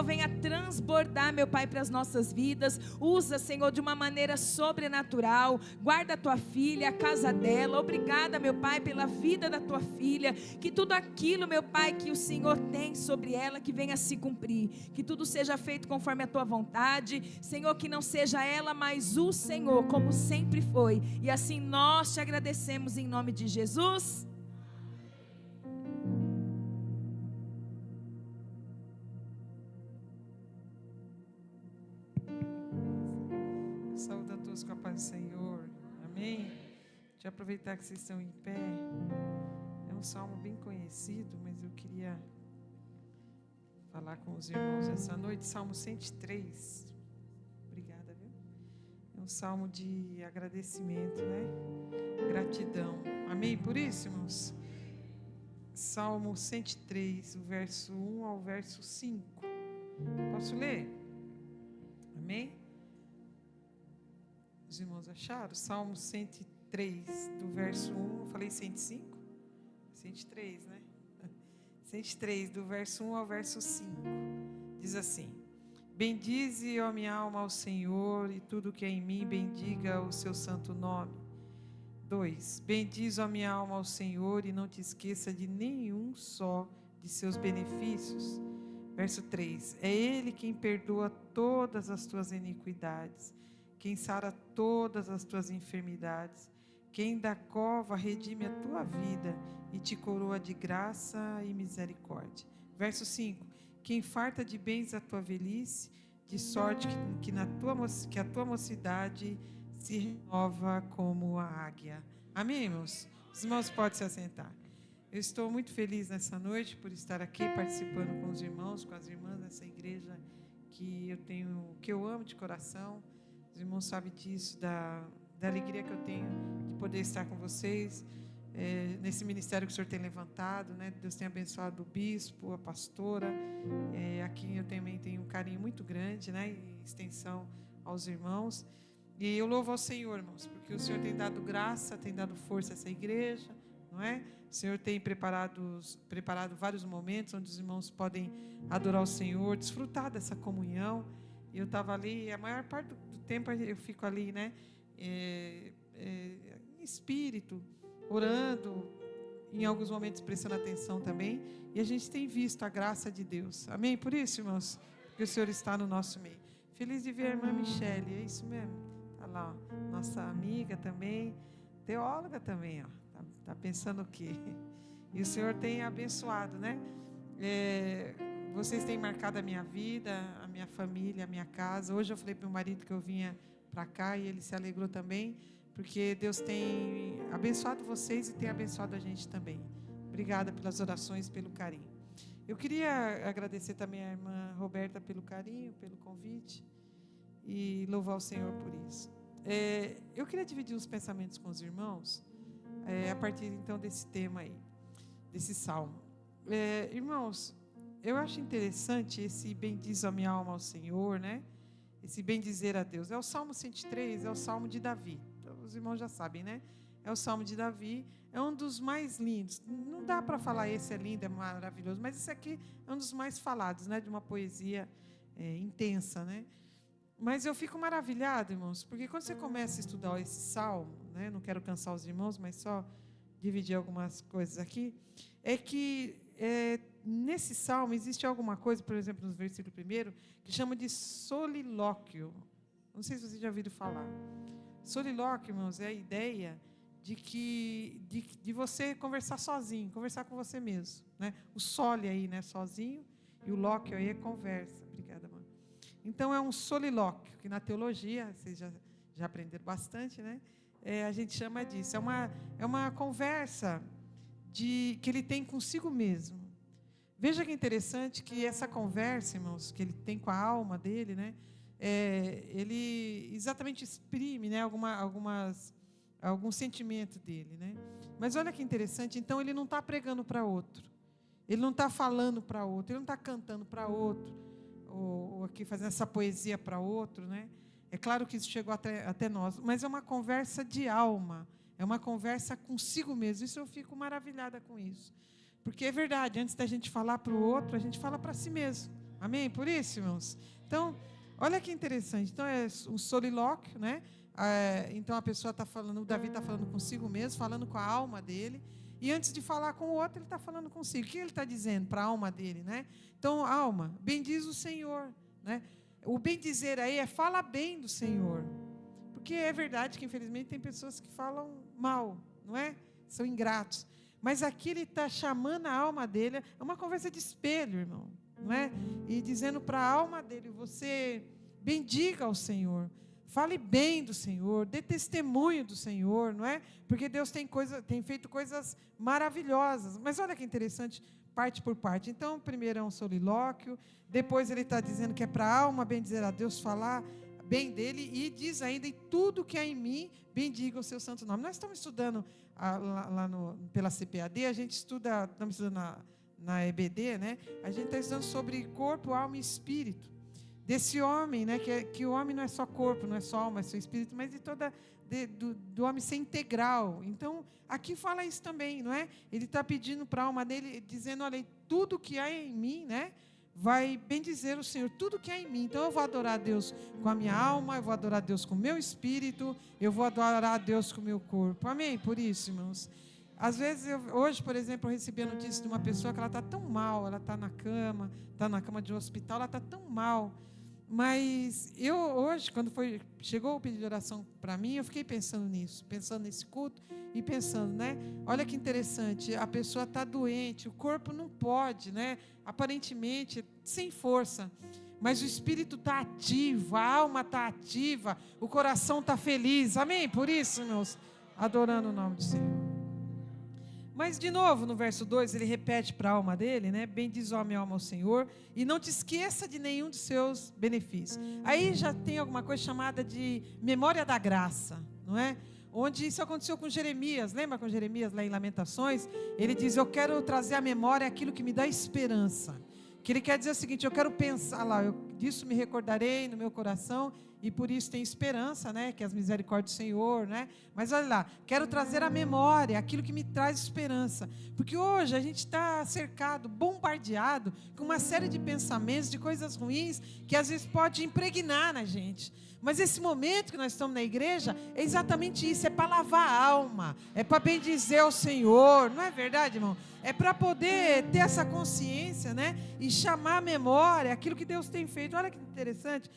Senhor, venha transbordar, meu Pai, para as nossas vidas. Usa, Senhor, de uma maneira sobrenatural. Guarda a tua filha, a casa dela. Obrigada, meu Pai, pela vida da tua filha. Que tudo aquilo, meu Pai, que o Senhor tem sobre ela, que venha se cumprir. Que tudo seja feito conforme a tua vontade. Senhor, que não seja ela, mas o Senhor, como sempre foi. E assim nós te agradecemos em nome de Jesus. Saúde a todos com a paz do Senhor. Amém? Deixa eu aproveitar que vocês estão em pé. É um salmo bem conhecido, mas eu queria falar com os irmãos essa noite. Salmo 103. Obrigada, viu? É um salmo de agradecimento, né? Gratidão. Amém? Por isso, irmãos? Salmo 103, o verso 1 ao verso 5. Posso ler? Amém? Os irmãos acharam? Salmo 103, do verso 1, eu falei 105? 103, né? 103, do verso 1 ao verso 5. Diz assim: Bendize, ó minha alma, ao Senhor, e tudo que é em mim, bendiga o seu santo nome. 2. Bendize, ó minha alma, ao Senhor, e não te esqueça de nenhum só de seus benefícios. Verso 3. É Ele quem perdoa todas as tuas iniquidades, quem sara todas as tuas enfermidades, quem da cova redime a tua vida e te coroa de graça e misericórdia. Verso 5. Quem farta de bens a tua velhice, de sorte que a tua mocidade se renova como a águia. Amém, irmãos? Os irmãos podem se assentar. Eu estou muito feliz nessa noite por estar aqui participando com os irmãos, com as irmãs dessa igreja que eu amo de coração. Os irmãos sabem disso, da alegria que eu tenho de poder estar com vocês, nesse ministério que o Senhor tem levantado, né? Deus tem abençoado o bispo, a pastora, aqui eu também tenho um carinho muito grande, né? E extensão aos irmãos. E eu louvo ao Senhor, irmãos, porque o Senhor tem dado graça, tem dado força a essa igreja, não é? O Senhor tem preparado vários momentos onde os irmãos podem adorar o Senhor, desfrutar dessa comunhão. E eu estava ali, a maior parte do tempo eu fico ali, né? Em espírito, orando, em alguns momentos prestando atenção também. E a gente tem visto a graça de Deus. Amém? Por isso, irmãos, que o Senhor está no nosso meio. Feliz de ver a irmã Michele, é isso mesmo? Está lá, ó, nossa amiga também, teóloga também, ó. Tá pensando o quê? E o Senhor tem abençoado, né? Vocês têm marcado a minha vida, a minha família, a minha casa. Hoje eu falei para o meu marido que eu vinha para cá e ele se alegrou também, porque Deus tem abençoado vocês e tem abençoado a gente também. Obrigada pelas orações, pelo carinho. Eu queria agradecer também à irmã Roberta pelo carinho, pelo convite e louvar o Senhor por isso. Eu queria dividir uns pensamentos com os irmãos, a partir então desse tema aí, desse salmo. Irmãos, eu acho interessante esse bendiz a minha alma ao Senhor, né? Esse bendizer a Deus. É o Salmo 103, é o Salmo de Davi. Então, os irmãos já sabem, né? É o Salmo de Davi, é um dos mais lindos. Não dá para falar esse é lindo, é maravilhoso, mas esse aqui é um dos mais falados, né? De uma poesia intensa, né? Mas eu fico maravilhado, irmãos, porque quando você começa a estudar esse Salmo, né? Não quero cansar os irmãos, mas só dividir algumas coisas aqui, é que nesse salmo existe alguma coisa, por exemplo, no versículo 1, que chama de solilóquio. Não sei se vocês já ouviram falar. Solilóquio, irmãos, é a ideia de você conversar sozinho, conversar com você mesmo, né? O sole aí, né, sozinho, e o lóquio aí é conversa. Obrigada, mãe. Então é um solilóquio, que na teologia, vocês já aprenderam bastante, né? A gente chama disso. É uma conversa que ele tem consigo mesmo. Veja que interessante que essa conversa, irmãos, que ele tem com a alma dele, né? Ele exatamente exprime, né, algum sentimento dele, né? Mas olha que interessante, então ele não está pregando para outro, ele não está falando para outro, ele não está cantando para outro, ou aqui fazendo essa poesia para outro, né? É claro que isso chegou até nós, mas é uma conversa de alma, é uma conversa consigo mesmo. Isso eu fico maravilhada com isso, porque é verdade, antes da gente falar para o outro, a gente fala para si mesmo. Amém? Por isso, irmãos. Então, olha que interessante. Então, é um solilóquio, né? Então, a pessoa está falando, o Davi está falando consigo mesmo, falando com a alma dele. E antes de falar com o outro, ele está falando consigo. O que ele está dizendo para a alma dele, né? Então, alma, bendiz o Senhor, né? O bem dizer aí é fala bem do Senhor. Porque é verdade que, infelizmente, tem pessoas que falam mal, não é? São ingratos. Mas aqui ele está chamando a alma dele, é uma conversa de espelho, irmão, não é? E dizendo para a alma dele, você bendiga ao Senhor, fale bem do Senhor, dê testemunho do Senhor, não é? Porque Deus tem feito coisas maravilhosas. Mas olha que interessante, parte por parte. Então, primeiro é um solilóquio, depois ele está dizendo que é para a alma bendizer a Deus, falar bem dele, e diz ainda, e tudo que há em mim, bendiga o seu santo nome. Nós estamos estudando pela CPAD, a gente estamos estudando na EBD, né? A gente está estudando sobre corpo, alma e espírito. Desse homem, né? Que o homem não é só corpo, não é só alma, é só espírito, mas do homem ser integral. Então, aqui fala isso também, não é? Ele está pedindo para a alma dele, dizendo, olha, tudo que há em mim, né? Vai bendizer o Senhor, tudo que há em mim. Então eu vou adorar a Deus com a minha alma, eu vou adorar a Deus com o meu espírito, eu vou adorar a Deus com o meu corpo. Amém? Por isso, irmãos. Às vezes, hoje, por exemplo, eu recebi a notícia de uma pessoa que ela está tão mal, ela está na cama de um hospital, ela está tão mal. Mas eu hoje, quando chegou o pedido de oração para mim, eu fiquei pensando nisso, pensando nesse culto e pensando, né? Olha que interessante, a pessoa está doente, o corpo não pode, né? Aparentemente, sem força, mas o espírito está ativo, a alma está ativa, o coração está feliz. Amém? Por isso, meus, adorando o nome do Senhor. Mas, de novo, no verso 2, ele repete para a alma dele, né? Bendiz a minha alma ao Senhor, e não te esqueça de nenhum dos seus benefícios. Aí já tem alguma coisa chamada de memória da graça, não é? Onde isso aconteceu com Jeremias. Lembra com Jeremias lá em Lamentações? Ele diz, eu quero trazer à memória aquilo que me dá esperança. Que ele quer dizer o seguinte, eu quero pensar lá, disso me recordarei no meu coração, e por isso tem esperança, né? Que as misericórdias do Senhor, né? Mas olha lá, quero trazer à memória aquilo que me traz esperança. Porque hoje a gente está cercado, bombardeado com uma série de pensamentos, de coisas ruins, que às vezes pode impregnar na gente. Mas esse momento que nós estamos na igreja, é exatamente isso, é para lavar a alma, é para bendizer o Senhor, não é verdade, irmão? É para poder ter essa consciência, né? E chamar à memória aquilo que Deus tem feito. Olha que interessante,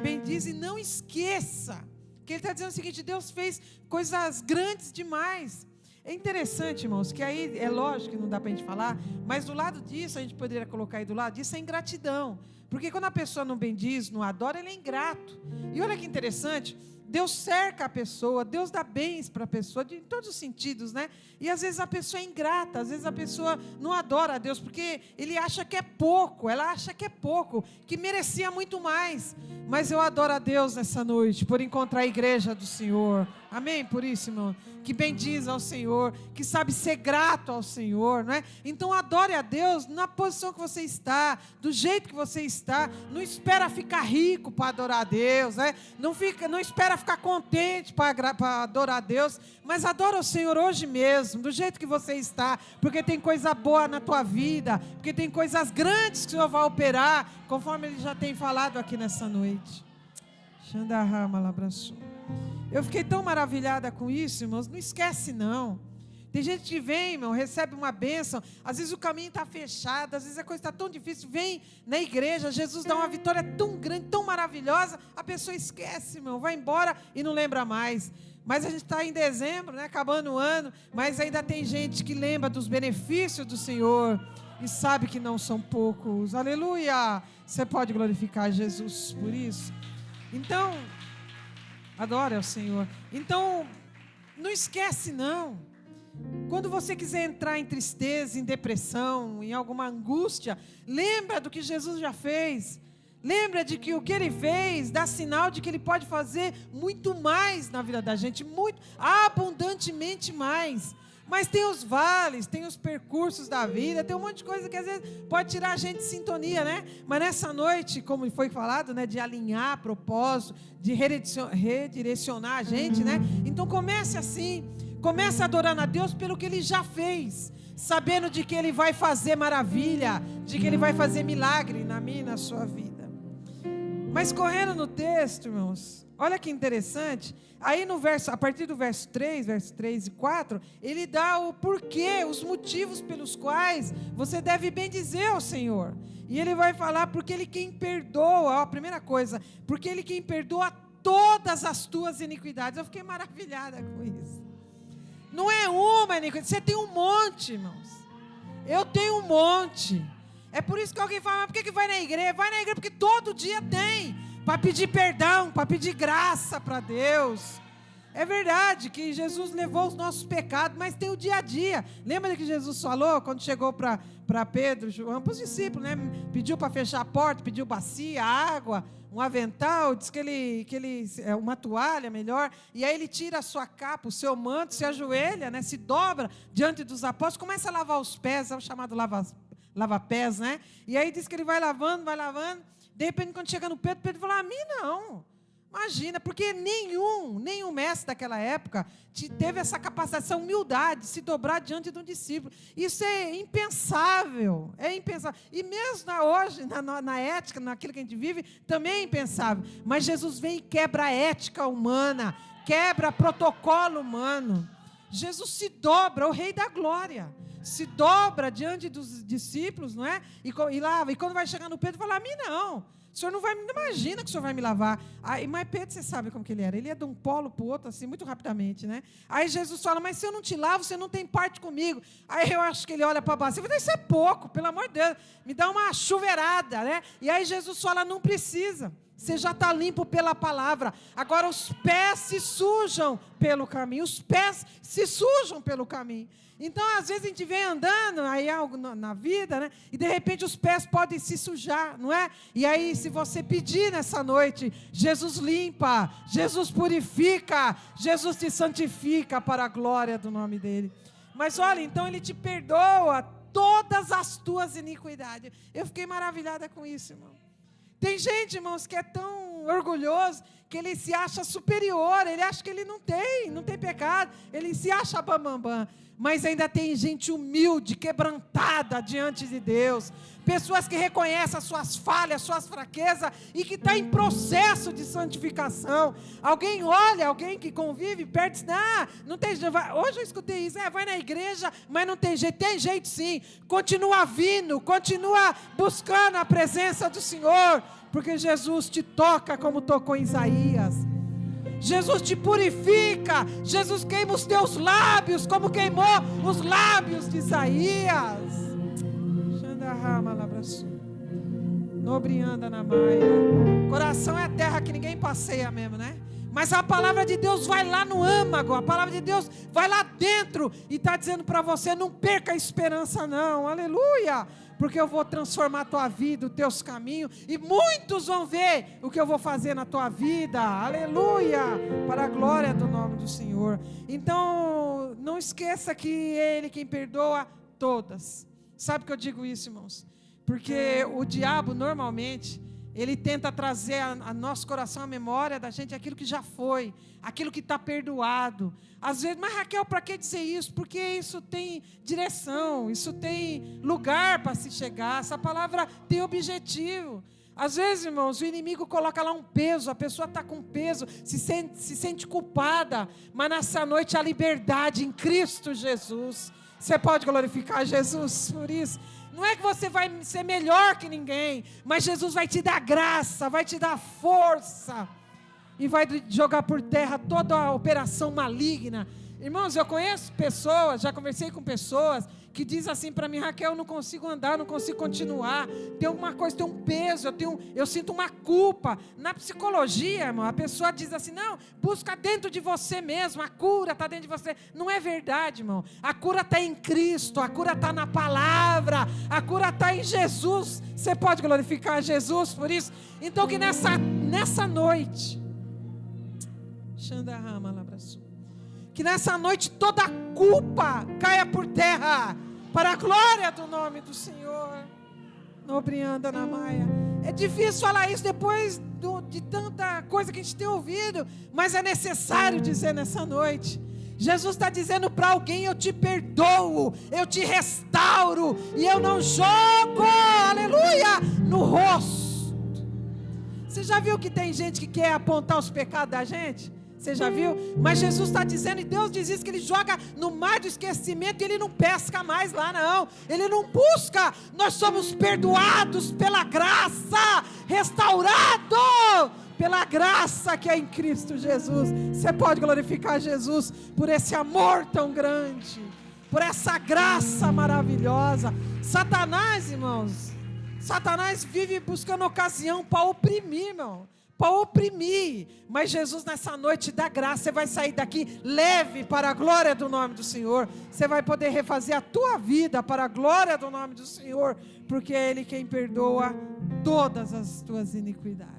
bendiz e não esqueça, que ele está dizendo o seguinte, Deus fez coisas grandes demais. É interessante, irmãos, que aí é lógico que não dá para a gente falar, mas do lado disso, a gente poderia colocar aí do lado disso, é ingratidão. Porque quando a pessoa não bendiz, não adora, ele é ingrato. E olha que interessante, Deus cerca a pessoa, Deus dá bens para a pessoa, em todos os sentidos, né? E às vezes a pessoa é ingrata, às vezes a pessoa não adora a Deus, porque ele acha que é pouco, ela acha que é pouco, que merecia muito mais. Mas eu adoro a Deus nessa noite, por encontrar a igreja do Senhor. Amém? Por isso, irmão, que bendiz ao Senhor, que sabe ser grato ao Senhor, não é? Então adore a Deus na posição que você está, do jeito que você está. Não espera ficar rico para adorar a Deus, né? Não espera ficar contente para adorar a Deus, mas adora o Senhor hoje mesmo, do jeito que você está, porque tem coisa boa na tua vida, porque tem coisas grandes que o Senhor vai operar, conforme Ele já tem falado aqui nessa noite. Xandarrama labraçou. Eu fiquei tão maravilhada com isso, irmãos. Não esquece, não. Tem gente que vem, irmão, recebe uma bênção. Às vezes o caminho está fechado, às vezes a coisa está tão difícil. Vem na igreja, Jesus dá uma vitória tão grande, tão maravilhosa. A pessoa esquece, irmão, vai embora e não lembra mais. Mas a gente está em dezembro, né, acabando o ano, mas ainda tem gente que lembra dos benefícios do Senhor e sabe que não são poucos. Aleluia! Você pode glorificar Jesus por isso? Então, adore ao Senhor. Então, não esquece não. Quando você quiser entrar em tristeza, em depressão, em alguma angústia, lembra do que Jesus já fez. Lembra de que o que Ele fez dá sinal de que Ele pode fazer muito mais na vida da gente, muito, abundantemente mais. Mas tem os vales, tem os percursos da vida, tem um monte de coisa que às vezes pode tirar a gente de sintonia, né? Mas nessa noite, como foi falado, né, de alinhar propósito, de redirecionar a gente, né? Então comece assim, comece adorando a Deus pelo que Ele já fez. sabendo de que Ele vai fazer maravilha, de que Ele vai fazer milagre na minha e na sua vida. Mas correndo no texto, irmãos, olha que interessante, aí no verso, a partir do verso 3 e 4, ele dá o porquê, os motivos pelos quais você deve bendizer ao Senhor. E ele vai falar, porque Ele quem perdoa, ó, a primeira coisa, porque Ele quem perdoa todas as tuas iniquidades. Eu fiquei maravilhada com isso. Não é uma iniquidade, você tem um monte, irmãos. Eu tenho um monte. É por isso que alguém fala, mas por que vai na igreja? Vai na igreja porque todo dia tem, para pedir perdão, para pedir graça para Deus. É verdade que Jesus levou os nossos pecados, mas tem o dia a dia. Lembra que Jesus falou, quando chegou para Pedro, João, para os discípulos, né? Pediu para fechar a porta, pediu bacia, água, um avental, diz que ele uma toalha melhor, e aí ele tira a sua capa, o seu manto, se ajoelha, né? Se dobra diante dos apóstolos, começa a lavar os pés, é o chamado lava-pés, né? E aí diz que ele vai lavando, de repente quando chega no Pedro fala, a mim não. Imagina, porque nenhum mestre daquela época teve essa capacidade, essa humildade de se dobrar diante de um discípulo. Isso é impensável, E mesmo hoje, na ética, naquilo que a gente vive, também é impensável. Mas Jesus vem e quebra a ética humana, quebra protocolo humano. Jesus se dobra, o Rei da Glória, se dobra diante dos discípulos, não é? E lava. E quando vai chegar no Pedro, fala, a mim não. O senhor não imagina que o senhor vai me lavar. Aí, mas Pedro, você sabe como que ele era. Ele ia de um polo para o outro, assim, muito rapidamente, né? Aí Jesus fala, mas se eu não te lavo, você não tem parte comigo. Aí eu acho que ele olha para baixo. Eu falo, isso é pouco, pelo amor de Deus. Me dá uma chuveirada, né? E aí Jesus fala, não precisa. Você já está limpo pela palavra. Agora os pés se sujam pelo caminho. Os pés se sujam pelo caminho. Então, às vezes, a gente vem andando aí algo na vida, né? E, de repente, os pés podem se sujar, não é? E aí, se você pedir nessa noite, Jesus limpa, Jesus purifica, Jesus te santifica para a glória do nome dEle. Mas, olha, então, Ele te perdoa todas as tuas iniquidades. Eu fiquei maravilhada com isso, irmão. Tem gente, irmãos, que é tão orgulhoso que ele se acha superior, ele acha que ele não tem pecado, ele se acha bambambam. Mas ainda tem gente humilde, quebrantada diante de Deus. Pessoas que reconhecem as suas falhas, suas fraquezas e que está em processo de santificação. Alguém olha, alguém que convive perto e diz, não tem jeito. Hoje eu escutei isso, vai na igreja, mas não tem jeito. Tem jeito sim. Continua vindo, continua buscando a presença do Senhor, porque Jesus te toca como tocou em Isaías. Jesus te purifica, Jesus queima os teus lábios, como queimou os lábios de Isaías. Nobrianda na maia. Coração é a terra que ninguém passeia mesmo, né? Mas a palavra de Deus vai lá no âmago, a palavra de Deus vai lá dentro e está dizendo para você, não perca a esperança não, aleluia. Porque eu vou transformar a tua vida, os teus caminhos, e muitos vão ver o que eu vou fazer na tua vida, aleluia, para a glória do nome do Senhor. Então, não esqueça que Ele quem perdoa todas. Sabe que eu digo isso, irmãos? Porque o diabo, normalmente, ele tenta trazer a nosso coração, a memória da gente, aquilo que já foi, aquilo que está perdoado. Às vezes, mas Raquel, para que dizer isso? Porque isso tem direção, isso tem lugar para se chegar, essa palavra tem objetivo. Às vezes, irmãos, o inimigo coloca lá um peso, a pessoa está com peso, se sente culpada, mas nessa noite a liberdade em Cristo Jesus. Você pode glorificar Jesus por isso? Não é que você vai ser melhor que ninguém, mas Jesus vai te dar graça, vai te dar força e vai jogar por terra toda a operação maligna. Irmãos, eu conheço pessoas, já conversei com pessoas que dizem assim para mim, Raquel, eu não consigo andar, não consigo continuar, tem alguma coisa, tem um peso, eu sinto uma culpa. Na psicologia, irmão, a pessoa diz assim, não, busca dentro de você mesmo, a cura está dentro de você. Não é verdade, irmão, a cura está em Cristo, a cura está na palavra, a cura está em Jesus. Você pode glorificar Jesus por isso? Então que nessa noite, que nessa noite toda a culpa caia por terra, para a glória do nome do Senhor. Nobrianda na maia. É difícil falar isso depois de tanta coisa que a gente tem ouvido, mas é necessário dizer nessa noite Jesus está dizendo para alguém: eu te perdoo, eu te restauro, e eu não jogo, aleluia, no rosto. Você já viu que tem gente que quer apontar os pecados da gente? Você já viu? Mas Jesus está dizendo, e Deus diz isso, que Ele joga no mar do esquecimento e Ele não pesca mais lá, não. Ele não busca. Nós somos perdoados pela graça, restaurado pela graça que é em Cristo Jesus. Você pode glorificar Jesus por esse amor tão grande, por essa graça maravilhosa. Satanás, irmãos, Satanás vive buscando ocasião para oprimir, irmão, para oprimir. Mas Jesus nessa noite dá graça. Você vai sair daqui leve para a glória do nome do Senhor. Você vai poder refazer a tua vida para a glória do nome do Senhor, porque é Ele quem perdoa todas as tuas iniquidades.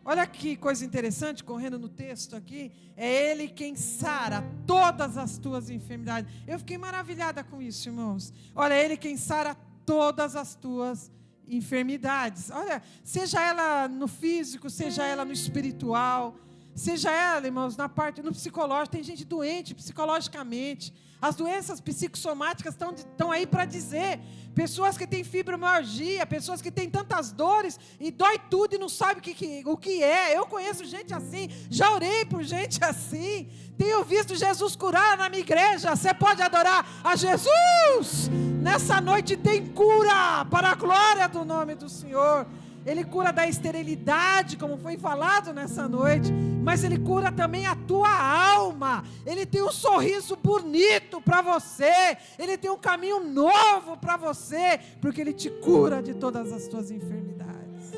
Olha que coisa interessante, correndo no texto aqui, é Ele quem sara todas as tuas enfermidades. Eu fiquei maravilhada com isso, irmãos. Olha, é Ele quem sara todas as tuas enfermidades. Olha, seja ela no físico, seja ela no espiritual, seja ela, irmãos, na parte, no psicológico. Tem gente doente psicologicamente. As doenças psicossomáticas estão aí para dizer. Pessoas que têm fibromialgia, pessoas que têm tantas dores e dói tudo e não sabe o que é. Eu conheço gente assim, já orei por gente assim. Tenho visto Jesus curar na minha igreja. Você pode adorar a Jesus. Nessa noite tem cura para a glória do nome do Senhor. Ele cura da esterilidade, como foi falado nessa noite, mas Ele cura também a tua alma. Ele tem um sorriso bonito para você, Ele tem um caminho novo para você, porque Ele te cura de todas as tuas enfermidades.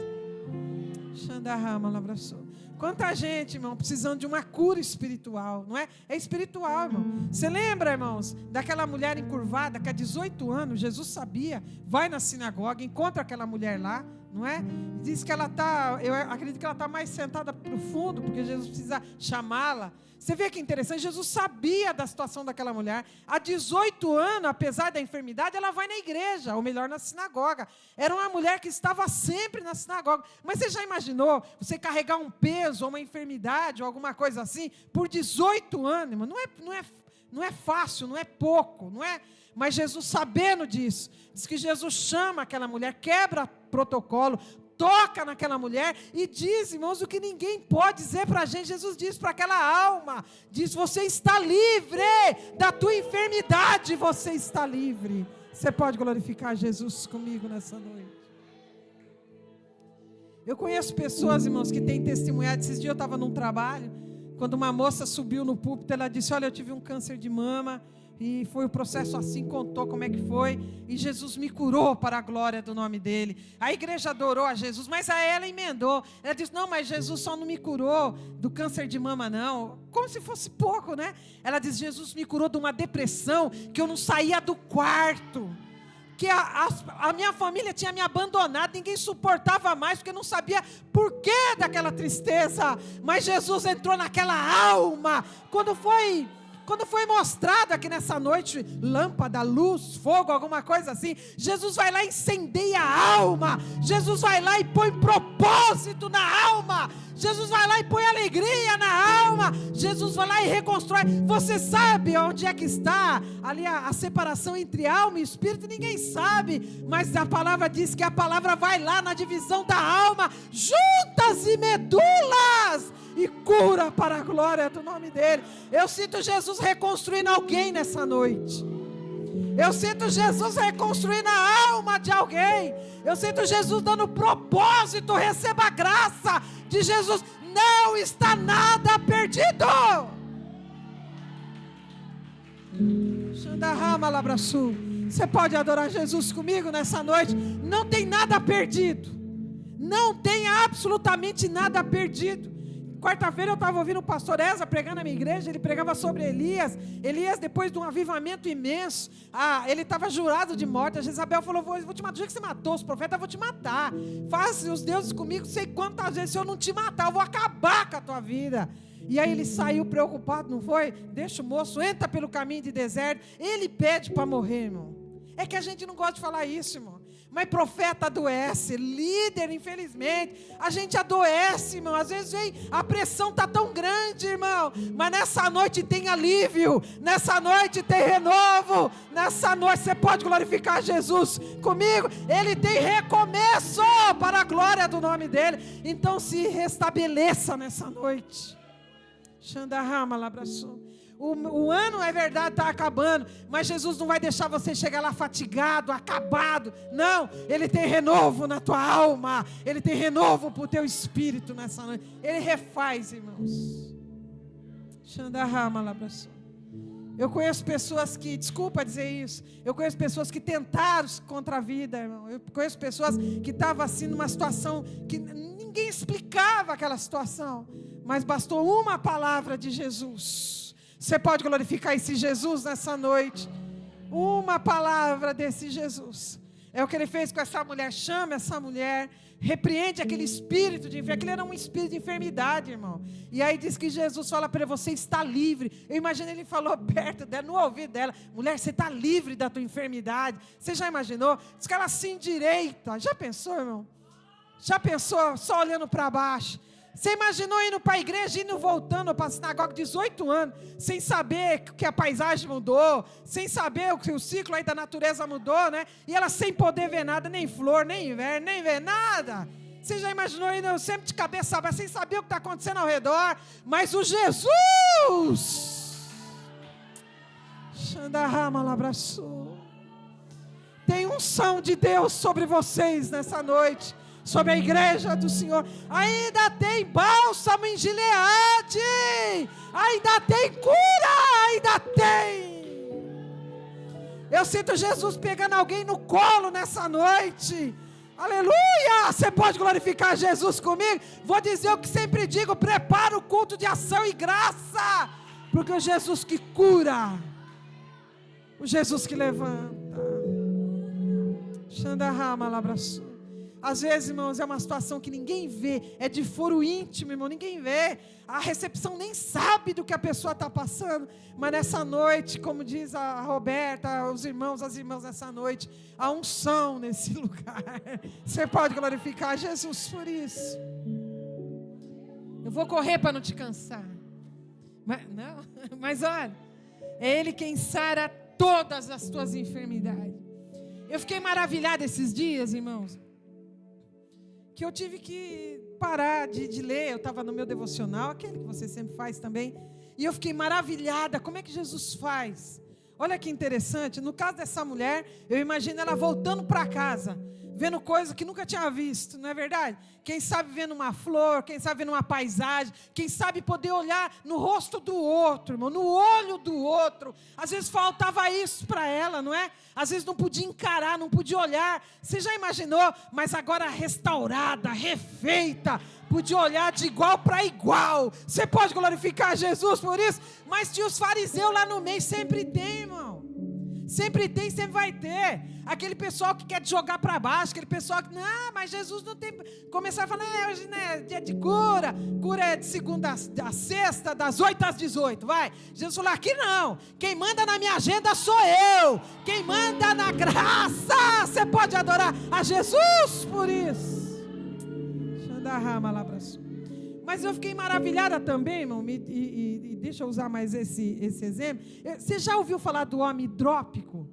Xandarrama, labraçou. Quanta gente, irmão, precisando de uma cura espiritual, não é? É espiritual, irmão. Você lembra, irmãos, daquela mulher encurvada que há 18 anos, Jesus sabia, vai na sinagoga, encontra aquela mulher lá, não é? Diz que ela está, eu acredito que ela está mais sentada para o fundo, porque Jesus precisa chamá-la. Você vê que interessante, Jesus sabia da situação daquela mulher. Há 18 anos, apesar da enfermidade, ela vai na igreja, ou melhor, na sinagoga. Era uma mulher que estava sempre na sinagoga. Mas você já imaginou você carregar um peso, ou uma enfermidade, ou alguma coisa assim, por 18 anos? Irmão? Não é fácil, não é pouco, não é? Mas Jesus, sabendo disso, diz que Jesus chama aquela mulher, quebra protocolo, toca naquela mulher e diz, irmãos, o que ninguém pode dizer para a gente. Jesus diz para aquela alma, diz: você está livre da tua enfermidade, você está livre. Você pode glorificar Jesus comigo nessa noite? Eu conheço pessoas, irmãos, que têm testemunhado. Esses dias eu estava num trabalho, quando uma moça subiu no púlpito, ela disse: olha, eu tive um câncer de mama, e foi o processo assim, contou como é que foi, e Jesus me curou para a glória do nome dele. A igreja adorou a Jesus, mas a ela emendou. Ela disse: não, mas Jesus só não me curou do câncer de mama não. Como se fosse pouco, né? Ela diz: Jesus me curou de uma depressão, que eu não saía do quarto, que a minha família tinha me abandonado, ninguém suportava mais, porque não sabia por que daquela tristeza. Mas Jesus entrou naquela alma. Quando foi mostrado aqui nessa noite, lâmpada, luz, fogo, alguma coisa assim, Jesus vai lá e incendeia a alma. Jesus vai lá e põe propósito na alma. Jesus vai lá e põe alegria na alma. Jesus vai lá e reconstrói. Você sabe onde é que está ali a separação entre alma e espírito? Ninguém sabe, mas a palavra diz que a palavra vai lá na divisão da alma, juntas e medulas, e cura para a glória do nome dele. Eu sinto Jesus reconstruindo alguém nessa noite. Eu sinto Jesus reconstruindo a alma de alguém. Eu sinto Jesus dando propósito. Receba a graça de Jesus. Não está nada perdido. Xandarrama, labraçu. Você pode adorar Jesus comigo nessa noite? Não tem nada perdido. Não tem absolutamente nada perdido. Quarta-feira eu estava ouvindo o pastor Eza pregando na minha igreja. Ele pregava sobre Elias. Elias, depois de um avivamento imenso, ele estava jurado de morte. A Jezabel falou: vou te matar. Do jeito que você matou os profetas, eu vou te matar. Faça os deuses comigo, sei quantas vezes. Se eu não te matar, eu vou acabar com a tua vida. E aí ele saiu preocupado, não foi? Deixa o moço, entra pelo caminho de deserto. Ele pede para morrer, irmão. É que a gente não gosta de falar isso, irmão. Mas profeta adoece, líder, infelizmente, a gente adoece, irmão. Às vezes a pressão está tão grande, irmão. Mas nessa noite tem alívio, nessa noite tem renovo, nessa noite você pode glorificar Jesus comigo. Ele tem recomeço para a glória do nome dele. Então se restabeleça nessa noite. Xandarrama, labraçou. O ano, é verdade, está acabando, mas Jesus não vai deixar você chegar lá fatigado, acabado. Não, Ele tem renovo na tua alma, Ele tem renovo para o teu espírito nessa noite. Ele refaz, irmãos. Xandarrama, labraçou. Eu conheço pessoas que, desculpa dizer isso, eu conheço pessoas que tentaram contra a vida, irmão. Eu conheço pessoas que estavam assim numa situação que ninguém explicava aquela situação, mas bastou uma palavra de Jesus. Você pode glorificar esse Jesus nessa noite. Uma palavra desse Jesus. É o que ele fez com essa mulher. Chama essa mulher, repreende aquele espírito de enfermidade. Aquele era um espírito de enfermidade, irmão. E aí diz que Jesus fala para ela: você está livre. Eu imagino ele falou perto dela, no ouvido dela: mulher, você está livre da tua enfermidade. Você já imaginou? Diz que ela se endireita. Já pensou, irmão? Já pensou só olhando para baixo? Você imaginou indo para a igreja, indo voltando para a sinagoga, 18 anos, sem saber que a paisagem mudou, sem saber que o ciclo aí da natureza mudou, né? E ela sem poder ver nada, nem flor, nem inverno, nem ver nada. Você já imaginou indo sempre de cabeça abaixo, sem saber o que está acontecendo ao redor? Mas o Jesus, Xandarrama Labraçu, tem unção de Deus sobre vocês nessa noite. Sobre a igreja do Senhor, ainda tem bálsamo em Gileade, ainda tem cura, ainda tem. Eu sinto Jesus pegando alguém no colo nessa noite. Aleluia! Você pode glorificar Jesus comigo? Vou dizer o que sempre digo: prepara o culto de ação e graça, porque o Jesus que cura, o Jesus que levanta. Xandarrama Labraçu. Às vezes, irmãos, é uma situação que ninguém vê, é de foro íntimo, irmão, ninguém vê. A recepção nem sabe do que a pessoa está passando, mas nessa noite, como diz a Roberta, os irmãos, as irmãs, nessa noite, há unção nesse lugar. Você pode glorificar Jesus por isso. Eu vou correr para não te cansar. Mas olha, é Ele quem sara todas as tuas enfermidades. Eu fiquei maravilhada esses dias, irmãos, que eu tive que parar de ler. Eu estava no meu devocional, aquele que você sempre faz também, e eu fiquei maravilhada, como é que Jesus faz? Olha que interessante, no caso dessa mulher, eu imagino ela voltando para casa, vendo coisa que nunca tinha visto, não é verdade? Quem sabe vendo uma flor, quem sabe vendo uma paisagem, quem sabe poder olhar no rosto do outro, irmão, no olho do outro. Às vezes faltava isso para ela, não é? Às vezes não podia encarar, não podia olhar. Você já imaginou? Mas agora restaurada, refeita, podia olhar de igual para igual. Você pode glorificar Jesus por isso? Mas tinha os fariseus lá no meio, sempre tem, irmão. Sempre tem, sempre vai ter. Aquele pessoal que quer te jogar para baixo, aquele pessoal que, não, mas Jesus não tem. Começar a falar, hoje não é dia de cura, cura é de segunda a sexta, das 8 às 18, vai. Jesus falou, aqui não, quem manda na minha agenda sou eu, quem manda na graça. Você pode adorar a Jesus por isso. Mas eu fiquei maravilhada também, irmão, e deixa eu usar mais esse exemplo. Você já ouviu falar do homem hidrópico?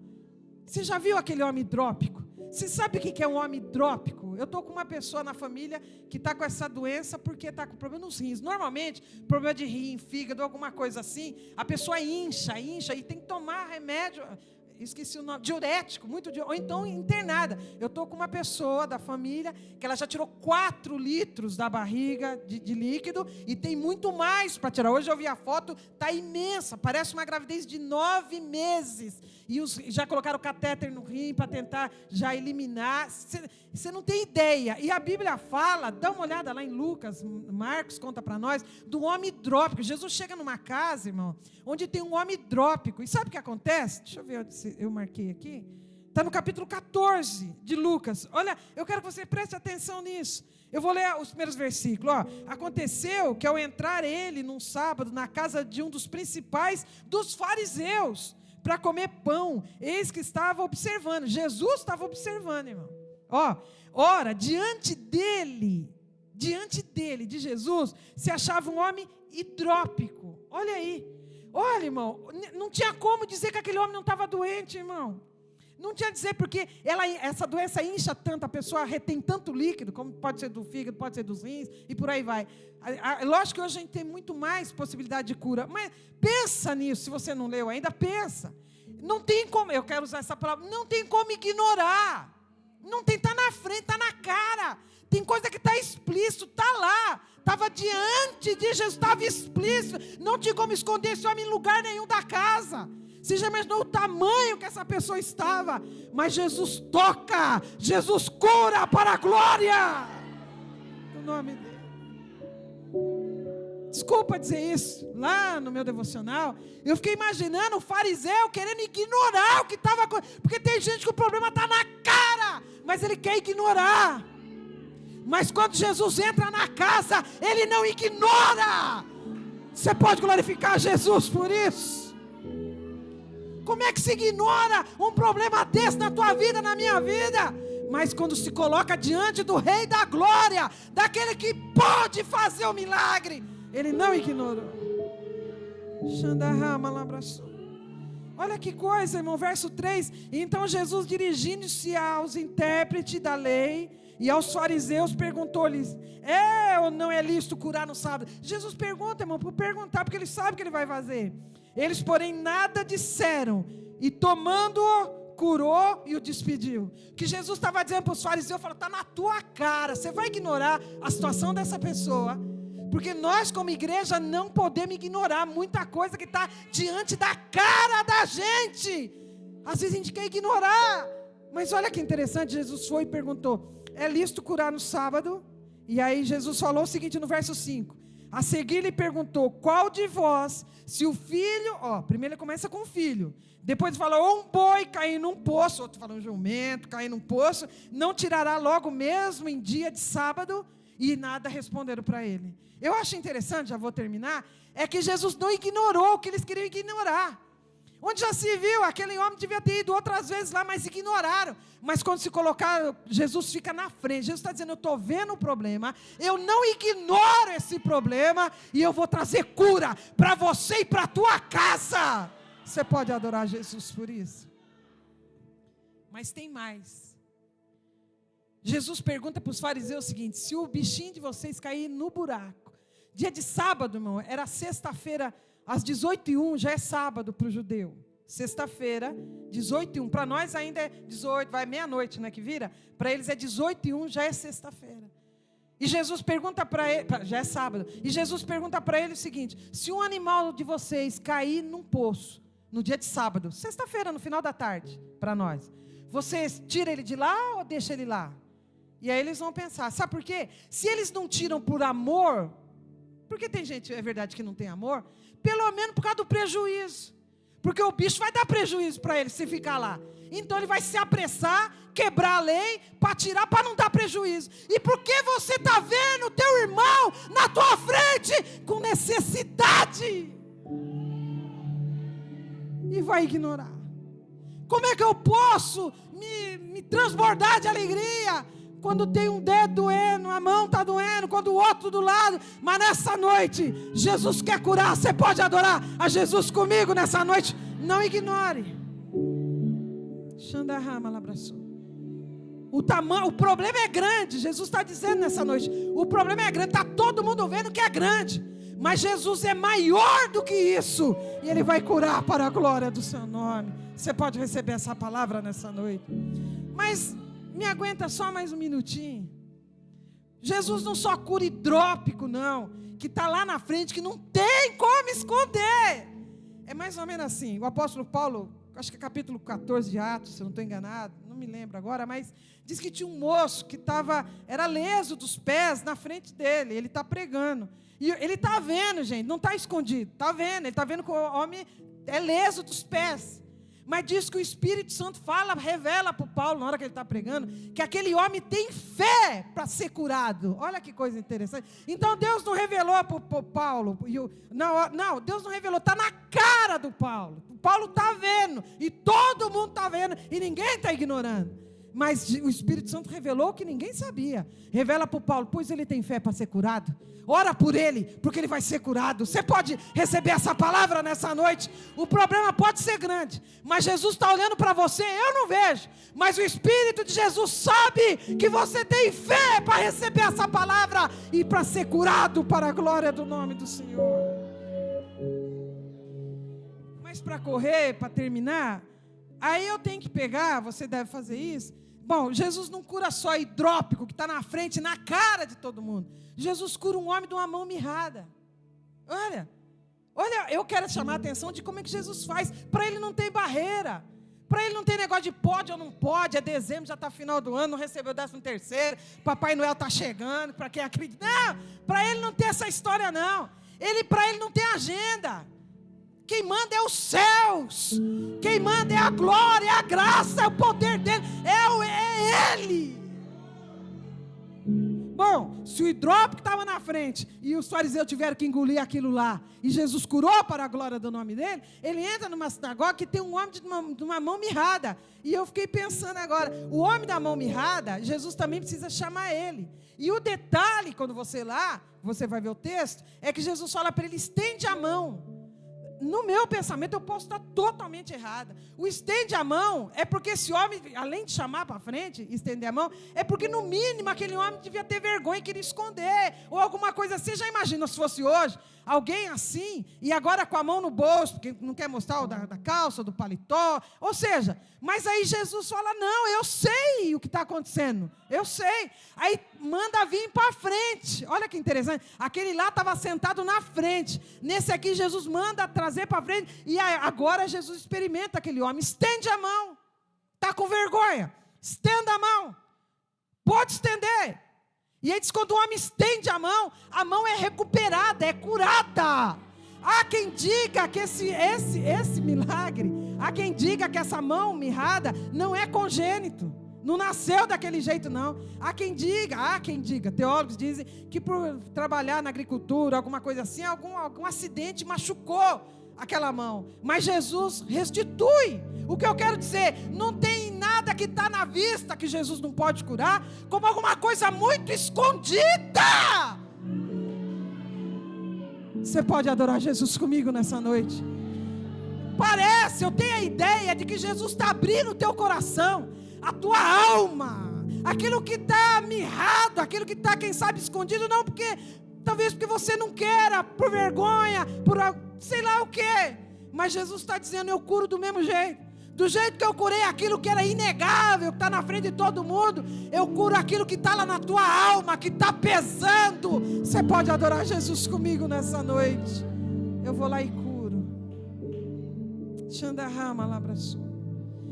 Você já viu aquele homem hidrópico? Você sabe o que é um homem hidrópico? Eu estou com uma pessoa na família que está com essa doença porque está com problema nos rins. Normalmente, problema de rim, fígado, alguma coisa assim, a pessoa incha e tem que tomar remédio. Esqueci o nome, diurético, ou então internada. Eu estou com uma pessoa da família que ela já tirou 4 litros da barriga de líquido e tem muito mais para tirar. Hoje eu vi a foto, está imensa, parece uma gravidez de 9 meses. E já colocaram o catéter no rim para tentar já eliminar. Você não tem ideia. E a Bíblia fala, dá uma olhada lá em Lucas, Marcos conta para nós, do homem hidrópico. Jesus chega numa casa, irmão, onde tem um homem hidrópico. E sabe o que acontece? Deixa eu ver se eu marquei aqui. Está no capítulo 14 de Lucas. Olha, eu quero que você preste atenção nisso. Eu vou ler os primeiros versículos. Aconteceu que ao entrar ele num sábado na casa de um dos principais dos fariseus para comer pão, eis que estava observando. Jesus estava observando, irmão. Ora, diante dele, de Jesus, se achava um homem hidrópico. Olha aí. Olha, irmão, não tinha como dizer que aquele homem não estava doente, irmão. Não tinha dizer porque essa doença incha tanto, a pessoa retém tanto líquido, como pode ser do fígado, pode ser dos rins, e por aí vai. Lógico que hoje a gente tem muito mais possibilidade de cura, mas pensa nisso, se você não leu ainda, pensa. Não tem como, eu quero usar essa palavra, não tem como ignorar. Não tem, está na frente, está na cara. Tem coisa que está explícito, está lá. Estava diante de Jesus, estava explícito. Não tinha como esconder esse homem em lugar nenhum da casa. Você já imaginou o tamanho que essa pessoa estava? Mas Jesus toca, Jesus cura para a glória do nome dele. Desculpa dizer isso, lá no meu devocional, eu fiquei imaginando o fariseu querendo ignorar o que estava acontecendo, porque tem gente que o problema está na cara, mas ele quer ignorar. Mas quando Jesus entra na casa, ele não ignora. Você pode glorificar Jesus por isso? Como é que se ignora um problema desse na tua vida, na minha vida? Mas quando se coloca diante do Rei da Glória, daquele que pode fazer o milagre, ele não ignorou. Olha que coisa, irmão, verso 3. Então Jesus, dirigindo-se aos intérpretes da lei e aos fariseus, perguntou-lhes: é ou não é lícito curar no sábado? Jesus pergunta, irmão, por perguntar, porque ele sabe o que ele vai fazer. Eles, porém, nada disseram, e tomando-o, curou e o despediu. O que Jesus estava dizendo para os fariseus, falou: está na tua cara, você vai ignorar a situação dessa pessoa, porque nós como igreja não podemos ignorar muita coisa que está diante da cara da gente. Às vezes a gente quer ignorar, mas olha que interessante, Jesus foi e perguntou: é lícito curar no sábado? E aí Jesus falou o seguinte no verso 5, a seguir ele perguntou: qual de vós, se o filho, primeiro ele começa com o filho, depois fala, ou um boi cair num poço, outro fala um jumento cair num poço, não tirará logo mesmo em dia de sábado? E nada responderam para ele. Eu acho interessante, já vou terminar, é que Jesus não ignorou o que eles queriam ignorar. Onde já se viu, aquele homem devia ter ido outras vezes lá, mas ignoraram. Mas quando se colocaram, Jesus fica na frente. Jesus está dizendo: eu estou vendo o problema, eu não ignoro esse problema, e eu vou trazer cura para você e para a tua casa. Você pode adorar Jesus por isso? Mas tem mais. Jesus pergunta para os fariseus o seguinte: se o bichinho de vocês cair no buraco, dia de sábado, irmão, era sexta-feira, às 18h01, já é sábado para o judeu. Sexta-feira, 18h01. Para nós ainda é 18, vai meia-noite, né, que vira? Para eles é 18h01, já é sexta-feira. E Jesus pergunta para ele, já é sábado, e Jesus pergunta para ele o seguinte: se um animal de vocês cair num poço, no dia de sábado, sexta-feira, no final da tarde, para nós, vocês tiram ele de lá ou deixam ele lá? E aí eles vão pensar, sabe por quê? Se eles não tiram por amor, porque tem gente, é verdade, que não tem amor, pelo menos por causa do prejuízo, porque o bicho vai dar prejuízo para ele se ficar lá. Então ele vai se apressar, quebrar a lei, para tirar, para não dar prejuízo. E porque você está vendo o teu irmão na tua frente com necessidade, e vai ignorar. Como é que eu posso me transbordar de alegria quando tem um dedo doendo, a mão está doendo, quando o outro do lado? Mas nessa noite, Jesus quer curar. Você pode adorar a Jesus comigo nessa noite? Não ignore. O problema é grande. Jesus está dizendo nessa noite: o problema é grande, está todo mundo vendo que é grande, mas Jesus é maior do que isso, e Ele vai curar para a glória do seu nome. Você pode receber essa palavra nessa noite. Mas me aguenta só mais um minutinho. Jesus não só cura hidrópico, não, que está lá na frente, que não tem como esconder. É mais ou menos assim. O apóstolo Paulo, acho que é capítulo 14 de Atos, se eu não estou enganado, não me lembro agora, mas diz que tinha um moço que era leso dos pés na frente dele. Ele está pregando. E ele está vendo, gente, não está escondido, está vendo. Ele está vendo que o homem é leso dos pés. Mas diz que o Espírito Santo revela para o Paulo, na hora que ele está pregando, que aquele homem tem fé para ser curado. Olha que coisa interessante. Então Deus não revelou para o Paulo. Não, Deus não revelou, está na cara do Paulo. O Paulo está vendo, e todo mundo está vendo, e ninguém está ignorando. Mas o Espírito Santo revelou que ninguém sabia. Revela para o Paulo, pois ele tem fé para ser curado. Ora por ele, porque ele vai ser curado. Você pode receber essa palavra nessa noite. O problema pode ser grande, mas Jesus está olhando para você, eu não vejo. Mas o Espírito de Jesus sabe que você tem fé para receber essa palavra e para ser curado para a glória do nome do Senhor. Mas para correr, para terminar, aí eu tenho que pegar, você deve fazer isso. Bom, Jesus não cura só hidrópico, que está na frente, na cara de todo mundo. Jesus cura um homem de uma mão mirrada. Olha, eu quero chamar a atenção de como é que Jesus faz. Para ele não tem barreira. Para ele não tem negócio de pode ou não pode. É dezembro, já está final do ano, não recebeu o 13º. Papai Noel está chegando, para quem acredita. Não, para ele não tem essa história não. Para ele não tem agenda. Quem manda é os céus. Quem manda é a glória, é a graça, é o poder dele. É ele. Bom, se o hidrópico estava na frente e os fariseus tiveram que engolir aquilo lá, e Jesus curou para a glória do nome dele, ele entra numa sinagoga que tem um homem de uma mão mirrada. E eu fiquei pensando agora, o homem da mão mirrada, Jesus também precisa chamar ele. E o detalhe, quando você vai ver o texto, é que Jesus fala para ele, estende a mão. No meu pensamento, eu posso estar totalmente errada. O estende a mão é porque esse homem, além de chamar para frente, estender a mão, é porque no mínimo aquele homem devia ter vergonha e queria esconder, ou alguma coisa assim. Você já imagina se fosse hoje, alguém assim, e agora com a mão no bolso, porque não quer mostrar o da calça, do paletó, ou seja, mas aí Jesus fala, não, eu sei o que está acontecendo, eu sei. Aí manda vir para frente. Olha que interessante, aquele lá estava sentado na frente, nesse aqui Jesus manda trazer para frente, e agora Jesus experimenta aquele homem, estende a mão, está com vergonha, estenda a mão, pode estender. E aí diz, quando o homem estende a mão é recuperada, é curada. Há quem diga que esse milagre, há quem diga que essa mão mirrada não é congênito, não nasceu daquele jeito não. Há quem diga, teólogos dizem que por trabalhar na agricultura, alguma coisa assim, algum acidente machucou aquela mão. Mas Jesus restitui. O que eu quero dizer, não tem nada que está na vista que Jesus não pode curar, como alguma coisa muito escondida. Você pode adorar Jesus comigo nessa noite? Eu tenho a ideia de que Jesus está abrindo o teu coração, a tua alma, aquilo que está mirrado, aquilo que está, quem sabe, escondido, não talvez porque você não queira, por vergonha, por sei lá o quê, mas Jesus está dizendo, eu curo do mesmo jeito. Do jeito que eu curei aquilo que era inegável, que está na frente de todo mundo, eu curo aquilo que está lá na tua alma, que está pesando. Você pode adorar Jesus comigo nessa noite? Eu vou lá e curo. Xandarrama lá para sul.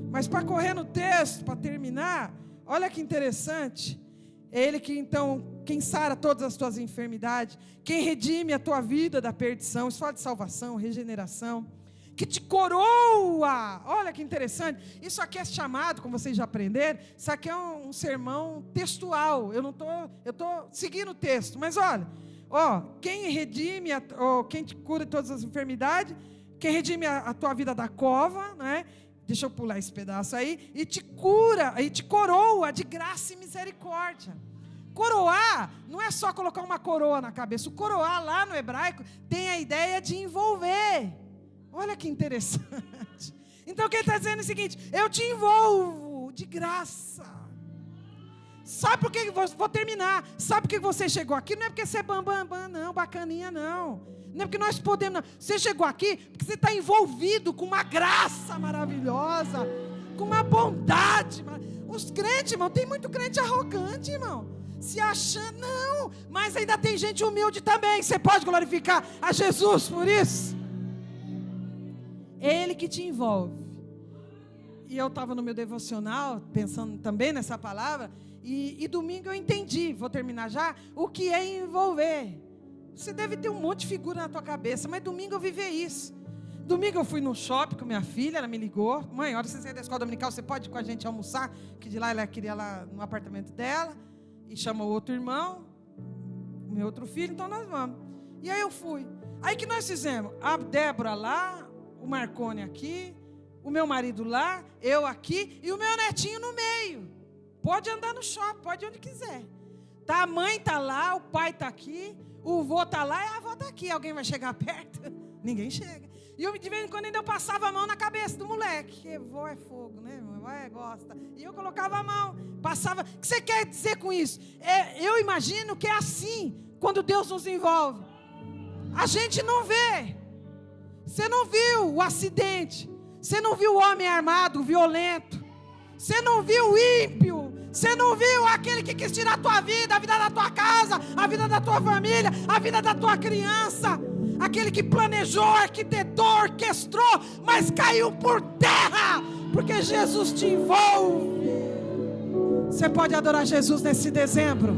Mas para correr no texto, para terminar, olha que interessante. É Ele que então, quem sara todas as tuas enfermidades, quem redime a tua vida da perdição. Isso fala de salvação, regeneração. Que te coroa. Olha que interessante. Isso aqui é chamado, como vocês já aprenderam, isso aqui é um sermão textual. Eu estou seguindo o texto. Mas olha, quem redime, quem te cura de todas as enfermidades, quem redime a tua vida da cova, né? Deixa eu pular esse pedaço aí. E te cura, e te coroa de graça e misericórdia. Coroar não é só colocar uma coroa na cabeça. O coroar lá no hebraico tem a ideia de envolver. Olha que interessante. Então o que ele está dizendo é o seguinte, eu te envolvo de graça. Sabe por que vou terminar? Sabe por que você chegou aqui? Não é porque você é bambambam, não, bacaninha não. Não é porque nós podemos, não. Você chegou aqui porque você está envolvido com uma graça maravilhosa, com uma bondade. Os crentes, irmão, tem muito crente arrogante, irmão. Se achando, não, mas ainda tem gente humilde também. Você pode glorificar a Jesus por isso? Ele que te envolve. E eu estava no meu devocional, pensando também nessa palavra, e domingo eu entendi, vou terminar já, o que é envolver. Você deve ter um monte de figura na tua cabeça, mas domingo eu vivi isso. Domingo eu fui no shopping com minha filha, ela me ligou, mãe, hora que você sair da escola dominical, você pode ir com a gente almoçar? Que de lá ela queria lá no apartamento dela, e chamou outro irmão, meu outro filho, então nós vamos. E aí eu fui. Aí que nós fizemos? A Débora lá, o Marcone aqui, o meu marido lá, eu aqui e o meu netinho no meio. pode andar no shopping, pode onde quiser. Tá, a mãe está lá, o pai está aqui, o vô está lá e a avó está aqui. Alguém vai chegar perto? Ninguém chega. E eu, de vez em quando, ainda eu passava a mão na cabeça do moleque. Porque vó é fogo, né? Vó gosta. E eu colocava a mão, passava. O que você quer dizer com isso? Eu imagino que é assim, quando Deus nos envolve. A gente não vê. Você não viu o acidente. Você não viu o homem armado, violento. Você não viu o ímpio. Você não viu aquele que quis tirar a tua vida, a vida da tua casa, a vida da tua família, a vida da tua criança. Aquele que planejou, arquitetou, orquestrou, mas caiu por terra, porque Jesus te envolve. Você pode adorar Jesus nesse dezembro.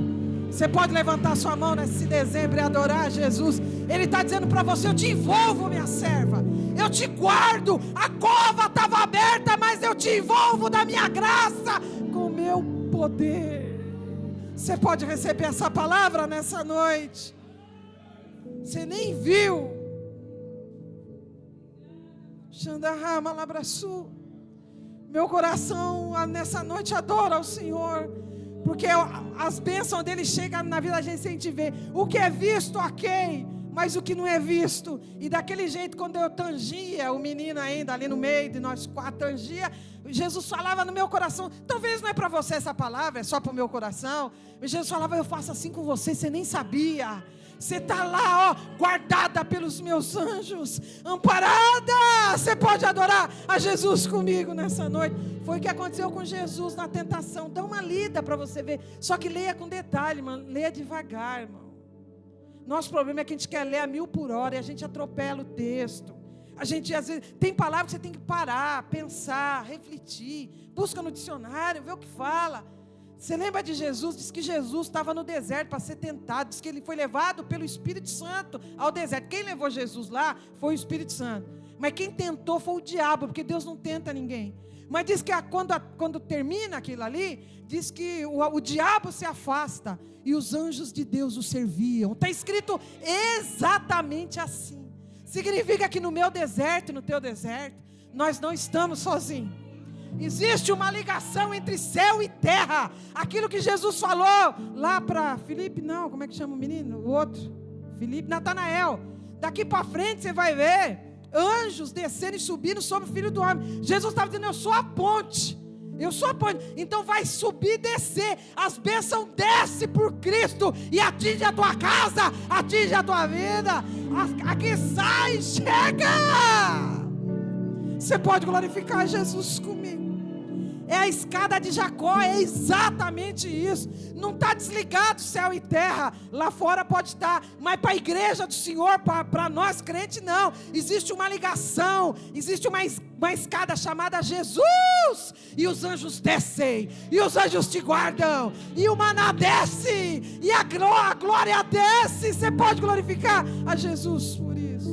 Você pode levantar sua mão nesse dezembro e adorar Jesus. Ele está dizendo para você: eu te envolvo, minha serva. Eu te guardo. A cova estava aberta, mas eu te envolvo da minha graça, com o meu poder. Você pode receber essa palavra nessa noite. Você nem viu. Xandarrama Labraçu. Meu coração nessa noite adora ao Senhor, porque as bênçãos dele chegam na vida da gente sem te ver. O que é visto, ok, mas o que não é visto. E daquele jeito, quando eu tangia, o menino ainda ali no meio de nós quatro tangia, Jesus falava no meu coração. Talvez não é para você essa palavra, é só para o meu coração. Mas Jesus falava: eu faço assim com você, você nem sabia. Você está lá, ó, guardada pelos meus anjos, amparada. Você pode adorar a Jesus comigo nessa noite. Foi o que aconteceu com Jesus na tentação. Dá uma lida para você ver. Só que leia com detalhe, irmão. Leia devagar, irmão. Nosso problema é que a gente quer ler a 1000 por hora e a gente atropela o texto. A gente, às vezes, tem palavras que você tem que parar, pensar, refletir. Busca no dicionário, vê o que fala. Você lembra de Jesus? Diz que Jesus estava no deserto para ser tentado. Diz que ele foi levado pelo Espírito Santo ao deserto. Quem levou Jesus lá foi o Espírito Santo. Mas quem tentou foi o diabo, porque Deus não tenta ninguém. Mas diz que quando termina aquilo ali, diz que o diabo se afasta e os anjos de Deus o serviam. Está escrito exatamente assim. Significa que no meu deserto, no teu deserto, nós não estamos sozinhos. Existe uma ligação entre céu e terra. Aquilo que Jesus falou lá para Filipe, não, como é que chama o menino? O outro, Filipe, Natanael. Daqui para frente você vai ver anjos descendo e subindo sobre o Filho do Homem. Jesus estava dizendo: eu sou a ponte. Eu sou a ponte. Então vai subir e descer. As bênçãos descem por Cristo e atinge a tua casa, atinge a tua vida. Aqui sai, chega. Você pode glorificar Jesus comigo. É a escada de Jacó, é exatamente isso. Não está desligado céu e terra. Lá fora pode estar, mas para a igreja do Senhor, para nós crentes, não. Existe uma ligação, existe uma escada chamada Jesus. E os anjos descem, e os anjos te guardam, e o maná desce, e a glória desce. Você pode glorificar a Jesus por isso.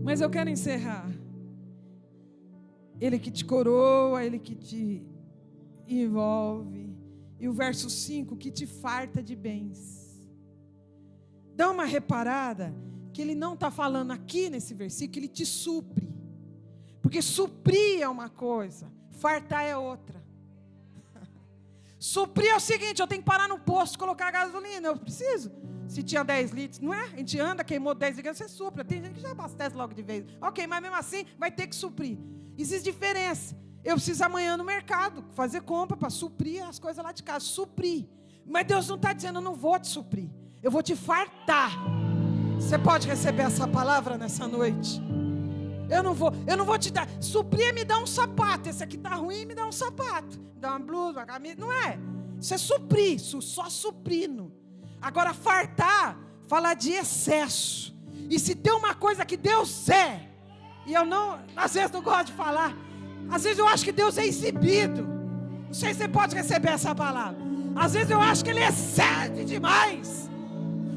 Mas eu quero encerrar. Ele que te coroa, Ele que te envolve. E o verso 5, que te farta de bens. Dá uma reparada, que Ele não está falando aqui nesse versículo, Ele te supre. Porque suprir é uma coisa, fartar é outra. Suprir é o seguinte: eu tenho que parar no posto, colocar gasolina, eu preciso. Se tinha 10 litros, não é? A gente anda, queimou 10 litros, você supra. Tem gente que já abastece logo de vez. Ok, mas mesmo assim vai ter que suprir. Existe diferença. Eu preciso amanhã no mercado fazer compra para suprir as coisas lá de casa. Suprir. Mas Deus não está dizendo: eu não vou te suprir, eu vou te fartar. Você pode receber essa palavra nessa noite? Eu não vou te dar. Suprir é me dar um sapato. Esse aqui está ruim, me dá um sapato. Me dá uma blusa, uma camisa. Não é. Isso é suprir, isso só suprindo. Agora, fartar, fala de excesso. E se tem uma coisa que Deus é, e eu não, às vezes não gosto de falar, às vezes eu acho que Deus é exibido. Não sei se você pode receber essa palavra. Às vezes eu acho que Ele excede demais.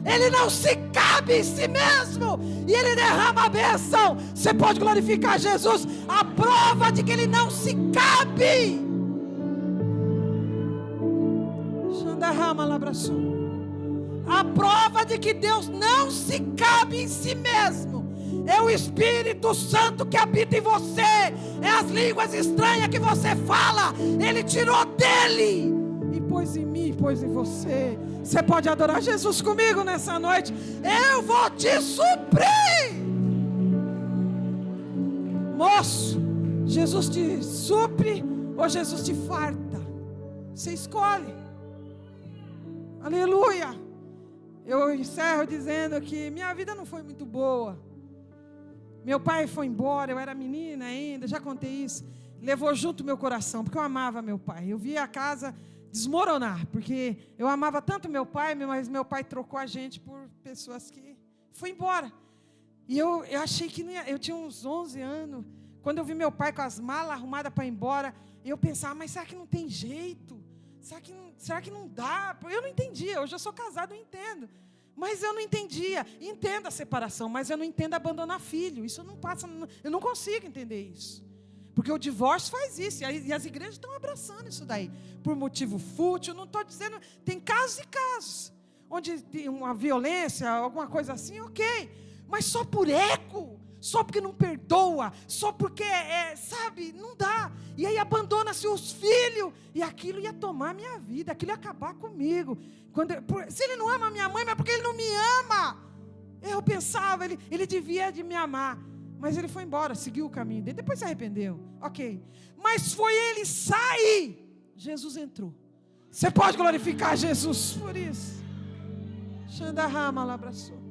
Ele não se cabe em si mesmo, e Ele derrama a bênção. Você pode glorificar Jesus, a prova de que Ele não se cabe. Xandarrama Labraçu. A prova de que Deus não se cabe em si mesmo É o Espírito Santo que habita em você. É as línguas estranhas que você fala. Ele tirou dele e pôs em mim, pôs em você. Você pode adorar Jesus comigo nessa noite? Eu vou te suprir. Moço, Jesus te supre ou Jesus te farta? Você escolhe. Aleluia. Eu encerro dizendo que minha vida não foi muito boa. Meu pai foi embora, eu era menina ainda, já contei isso. Levou junto meu coração, porque eu amava meu pai. Eu via a casa desmoronar, porque eu amava tanto meu pai, mas meu pai trocou a gente por pessoas que foi embora. E eu achei que não ia, eu tinha uns 11 anos, quando eu vi meu pai com as malas arrumadas para ir embora, eu pensava, mas será que não tem jeito? Será que não dá? Eu não entendia, hoje eu sou casado, eu entendo. Mas eu não entendia. Entendo a separação, mas eu não entendo abandonar filho. Isso não passa, eu não consigo entender isso. Porque o divórcio faz isso, e as igrejas estão abraçando isso daí. Por motivo fútil, não estou dizendo, tem casos e casos. Onde tem uma violência, alguma coisa assim, ok. Mas só por eco, só porque não perdoa, só porque, sabe, não dá. E aí abandona-se os filhos, e aquilo ia tomar minha vida, aquilo ia acabar comigo. Se ele não ama minha mãe, mas porque ele não me ama. Eu pensava, ele devia de me amar. Mas ele foi embora, seguiu o caminho dele, depois se arrependeu, ok. Mas foi ele sair, Jesus entrou. Você pode glorificar Jesus por isso? Xandarrama lá abraçou.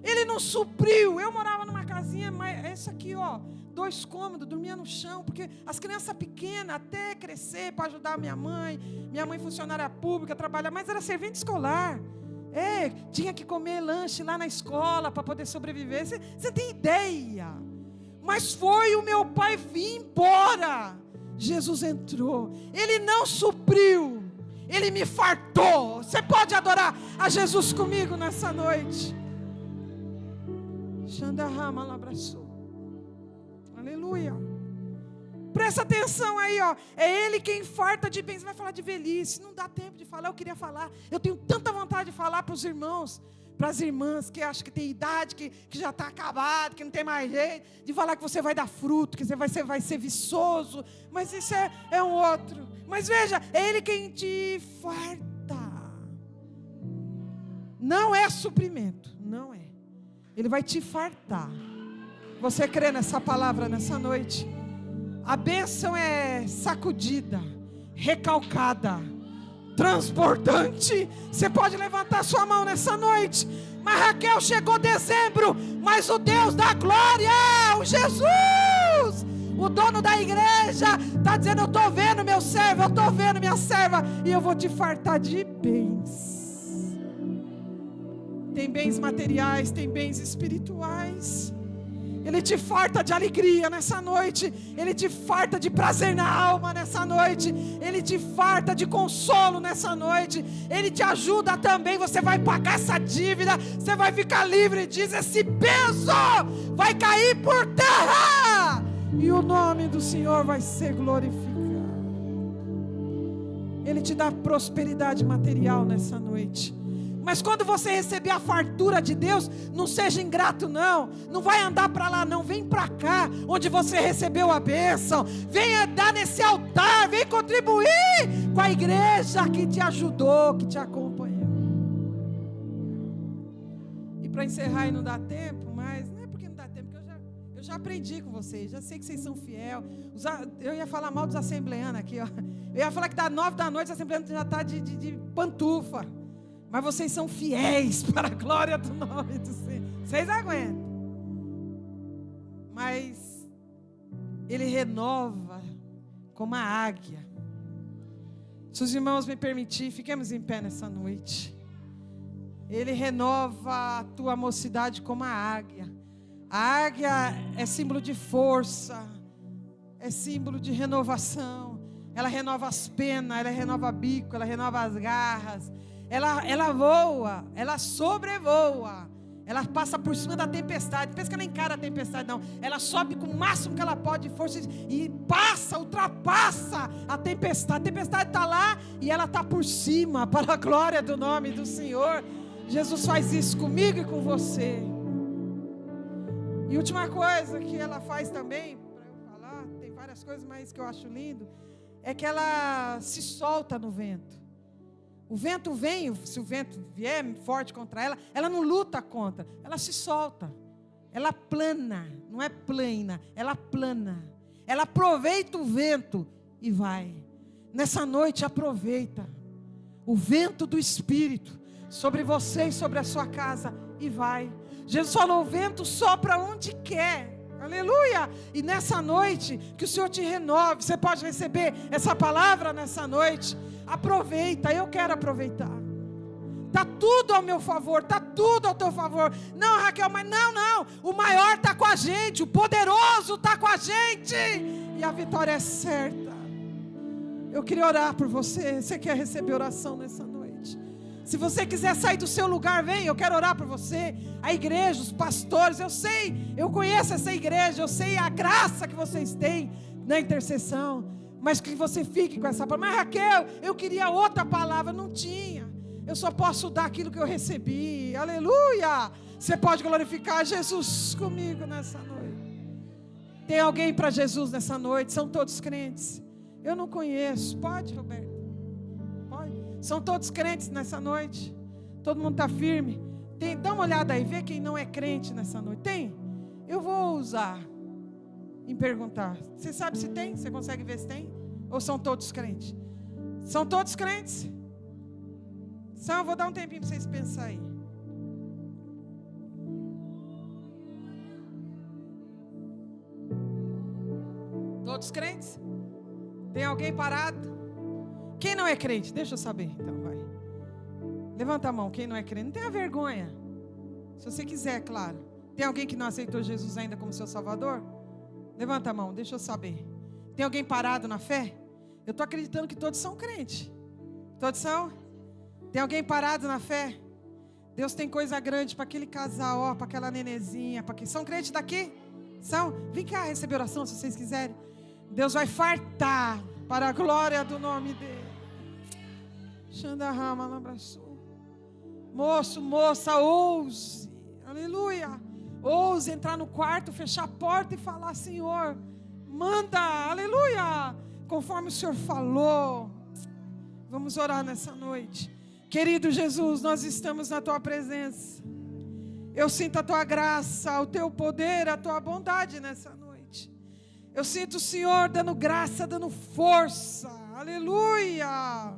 Ele não supriu. Eu morava numa casinha, mas essa aqui, ó, 2 cômodos, dormia no chão, porque as crianças pequenas, até crescer para ajudar minha mãe funcionária pública, trabalhar, mas era servente escolar. Tinha que comer lanche lá na escola para poder sobreviver. Você tem ideia? Mas foi o meu pai vir embora. Jesus entrou. Ele não supriu. Ele me fartou. Você pode adorar a Jesus comigo nessa noite? Xandarrama lá abraçou. Aleluia. Presta atenção aí, ó. É Ele quem farta de bens. Vai falar de velhice. Não dá tempo de falar. Eu queria falar. Eu tenho tanta vontade de falar para os irmãos, para as irmãs que acham que tem idade, que já está acabado, que não tem mais jeito, de falar que você vai dar fruto, que você vai ser viçoso. Mas isso é um outro. Mas veja, é Ele quem te farta. Não é suprimento. Não é. Ele vai te fartar. Você crê nessa palavra nessa noite? A bênção é sacudida, recalcada, transbordante. Você pode levantar sua mão nessa noite. Mas Raquel, chegou dezembro, mas o Deus da glória, o Jesus, o dono da igreja, está dizendo: eu estou vendo meu servo, eu estou vendo minha serva, e eu vou te fartar de bens. Tem bens materiais, tem bens espirituais. Ele te farta de alegria nessa noite. Ele te farta de prazer na alma nessa noite. Ele te farta de consolo nessa noite. Ele te ajuda também. Você vai pagar essa dívida. Você vai ficar livre disso. Esse peso vai cair por terra. E o nome do Senhor vai ser glorificado. Ele te dá prosperidade material nessa noite. Mas quando você receber a fartura de Deus, não seja ingrato não. Não vai andar para lá não. Vem para cá, onde você recebeu a bênção. Venha dar nesse altar. Vem contribuir com a igreja que te ajudou, que te acompanhou. E para encerrar, e não dá tempo, mas não é porque não dá tempo, porque eu já aprendi com vocês. Já sei que vocês são fiel. Eu ia falar mal dos assembleanos aqui, ó. Eu ia falar que das 9 da noite, os assembleanos já está de pantufa. Mas vocês são fiéis para a glória do nome do Senhor. Vocês aguentam. Mas Ele renova como a águia. Se os irmãos me permitirem, fiquemos em pé nessa noite. Ele renova a tua mocidade como a águia. A águia é símbolo de força, é símbolo de renovação. Ela renova as penas, ela renova o bico, ela renova as garras. Ela voa, ela sobrevoa, ela passa por cima da tempestade. Pensa que ela encara a tempestade, não. Ela sobe com o máximo que ela pode de força e passa, ultrapassa a tempestade. A tempestade está lá e ela está por cima, para a glória do nome do Senhor. Jesus faz isso comigo e com você. E última coisa que ela faz também, para eu falar, tem várias coisas, mas que eu acho lindo, é que ela se solta no vento. O vento vem, se o vento vier forte contra ela, ela não luta contra, ela se solta. Ela plana, não é plana, ela plana. Ela aproveita o vento e vai. Nessa noite aproveita o vento do Espírito sobre você e sobre a sua casa e vai. Jesus falou, o vento sopra onde quer. Aleluia! E nessa noite, que o Senhor te renove. Você pode receber essa palavra nessa noite. Aproveita, eu quero aproveitar. Está tudo ao meu favor, está tudo ao teu favor. Não, Raquel, mas não. O maior está com a gente, o poderoso está com a gente. E a vitória é certa. Eu queria orar por você. Você quer receber oração nessa noite? Se você quiser sair do seu lugar, vem, eu quero orar por você. A igreja, os pastores, eu sei, eu conheço essa igreja, eu sei a graça que vocês têm na intercessão. Mas que você fique com essa palavra. Mas Raquel, eu queria outra palavra, não tinha. Eu só posso dar aquilo que eu recebi. Aleluia! Você pode glorificar Jesus comigo nessa noite. Tem alguém para Jesus nessa noite? São todos crentes? Eu não conheço. Pode, Roberto? São todos crentes nessa noite? Todo mundo está firme? Dá uma olhada aí, vê quem não é crente nessa noite. Tem? Eu vou usar em perguntar. Você sabe se tem? Você consegue ver se tem? Ou são todos crentes? São todos crentes? Eu vou dar um tempinho para vocês pensarem aí. Todos crentes? Tem alguém parado? Quem não é crente? Deixa eu saber, então, vai. Levanta a mão, quem não é crente. Não tenha vergonha. Se você quiser, claro. Tem alguém que não aceitou Jesus ainda como seu Salvador? Levanta a mão, deixa eu saber. Tem alguém parado na fé? Eu estou acreditando que todos são crentes. Todos são? Tem alguém parado na fé? Deus tem coisa grande para aquele casal, ó, para aquela nenezinha. São crentes daqui? São? Vem cá receber oração se vocês quiserem. Deus vai fartar para a glória do nome dele. Xandarrama, lambraçu. Moço, moça, ouse. Aleluia. Ouse entrar no quarto, fechar a porta e falar, Senhor, manda, aleluia. Conforme o Senhor falou. Vamos orar nessa noite. Querido Jesus, nós estamos na Tua presença. Eu sinto a Tua graça, o Teu poder, a Tua bondade nessa noite. Eu sinto o Senhor dando graça, dando força. Aleluia.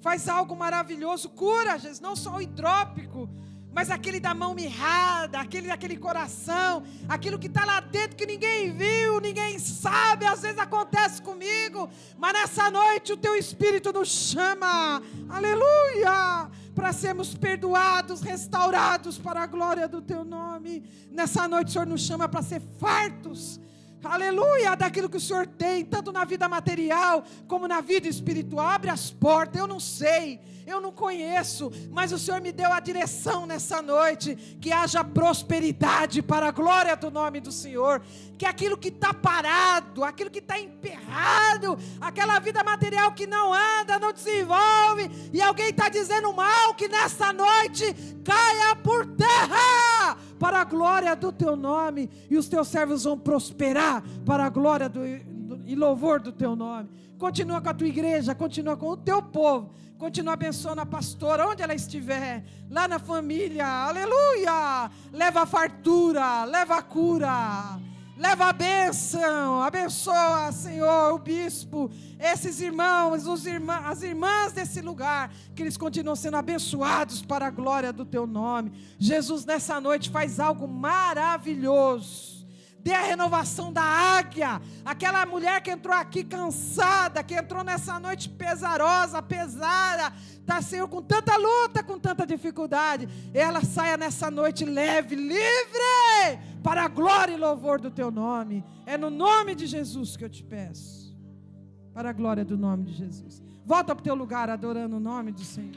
Faz algo maravilhoso. Cura, Jesus, não só o hidrópico, mas aquele da mão mirrada, aquele daquele coração, aquilo que está lá dentro que ninguém viu, ninguém sabe, às vezes acontece comigo, mas nessa noite o Teu Espírito nos chama, aleluia, para sermos perdoados, restaurados para a glória do Teu nome. Nessa noite o Senhor nos chama para ser fartos, aleluia, daquilo que o Senhor tem, tanto na vida material, como na vida espiritual. Abre as portas, eu não sei, eu não conheço, mas o Senhor me deu a direção nessa noite, que haja prosperidade para a glória do nome do Senhor, que aquilo que está parado, aquilo que está emperrado, aquela vida material que não anda, não desenvolve, e alguém está dizendo mal, que nessa noite caia por terra, para a glória do Teu nome, e os Teus servos vão prosperar, para a glória e louvor do Teu nome. Continua com a Tua igreja, continua com o Teu povo, continua abençoando a pastora, onde ela estiver, lá na família, aleluia, leva a fartura, leva a cura, leva a bênção, abençoa, Senhor, o bispo, esses irmãos, as irmãs desse lugar, que eles continuam sendo abençoados para a glória do Teu nome. Jesus, nessa noite faz algo maravilhoso. Dê a renovação da águia, aquela mulher que entrou aqui cansada, que entrou nessa noite pesarosa, pesada, está, Senhor, com tanta luta, com tanta dificuldade, ela saia nessa noite leve, livre, para a glória e louvor do Teu nome. É no nome de Jesus que eu te peço, para a glória do nome de Jesus. Volta para o teu lugar adorando o nome do Senhor.